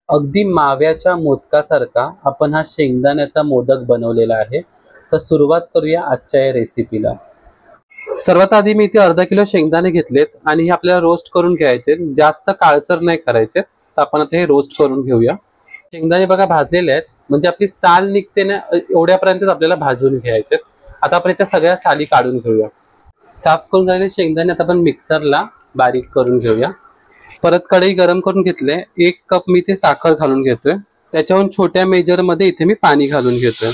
अगदी माव्याच्या मोदकासारखा आपण हा शेंगदाण्याचा मोदक बनवलेला आहे. तर सुरुवात करूया आजच्या या रेसिपीला. सर्वात आधी मी इथे अर्धा किलो शेंगदाणे घेतलेत आणि हे आपल्याला रोस्ट करून घ्यायचे. जास्त काळसर नाही करायचे. तर आपण आता हे रोस्ट करून घेऊया. शेंगदाणे बघा भाजलेले आहेत, म्हणजे आपली साल निघते ना एवढ्यापर्यंतच आपल्याला भाजून घ्यायचे. आता आपण याच्या सगळ्या साली काढून घेऊया. साफ करून झालेले शेंगदाणे आता आपण मिक्सरला बारीक करून घेऊया. परत कढई गरम करून घेतले. 1 कप मी ते साखर घालून घेतोय. त्याच्याहून छोट्या मेजरमध्ये इथे मी पाणी घालून घेतोय.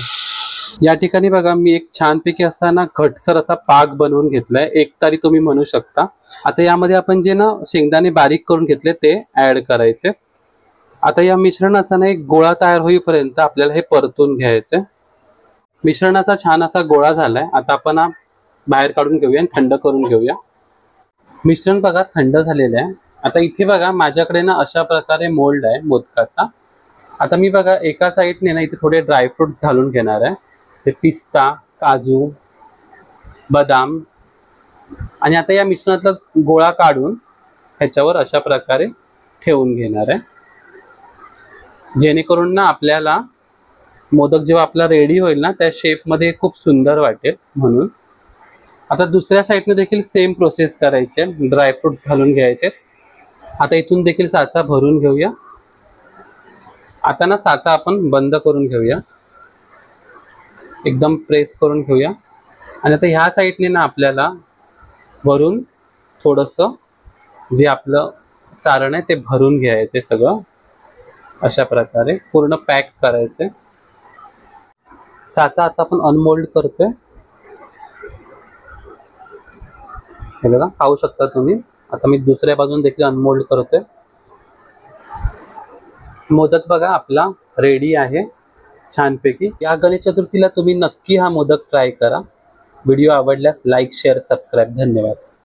या ठिकाणी बघा मी एक छानपैकी असा ना घटसर असा पाक बनवून घेतलाय, एक तारी तुम्ही म्हणू शकता. आता यामध्ये आपण जे ना शेंगदाणे बारीक करून घेतले ते ऍड करायचे. आता या मिश्रणाचा ना एक गोळा तयार होईपर्यंत आपल्याला हे परतून घ्यायचे. मिश्रणाचा छान असा गोळा झालाय. आता आपण हा बाहेर काढून घेऊया आणि थंड करून घेऊया. मिश्रण बघा थंड झालेलं आहे. आता इथे बघा माझ्याकडे ना अशा प्रकारे मोल्ड आहे मोदकाचा. आता मी बघा एका साईडने ना इथे थोडे ड्रायफ्रुट्स घालून घेणार आहे. ते पिस्ता, काजू, बदाम आणि आता या मिश्रणातला गोळा काढून ह्याच्यावर अशा प्रकारे ठेवून घेणार आहे, जेणेकरून ना आपल्याला मोदक जेव्हा आपला रेडी होईल ना त्या शेपमध्ये खूप सुंदर वाटेल म्हणून. आता दुसऱ्या साईडने देखील सेम प्रोसेस करायची आहे. ड्रायफ्रुट्स घालून घ्यायचे. आता इथून देखील साचा भरून घेऊया. आता ना साचा आपण बंद करून घेऊया, एकदम प्रेस करून घेऊया. आणि आता ह्या साईडने ना आपल्याला वरून थोडंसं जे आपलं सारण आहे ते भरून घ्यायचे. सगळं अशा प्रकारे पूर्ण पॅक करायचे. साचा आता आपण अनमोल्ड करतोय. हे बघा पाहू शकता तुम्ही. आता मी दुसऱ्या बाजून देखील अनमोल्ड करतोय. मोदक बघा आपला रेडी आहे छानपैकी. या गणेश चतुर्थीला तुम्ही नक्की हा मोदक ट्राय करा. व्हिडिओ आवडल्यास लाईक, शेअर, सबस्क्राईब. धन्यवाद.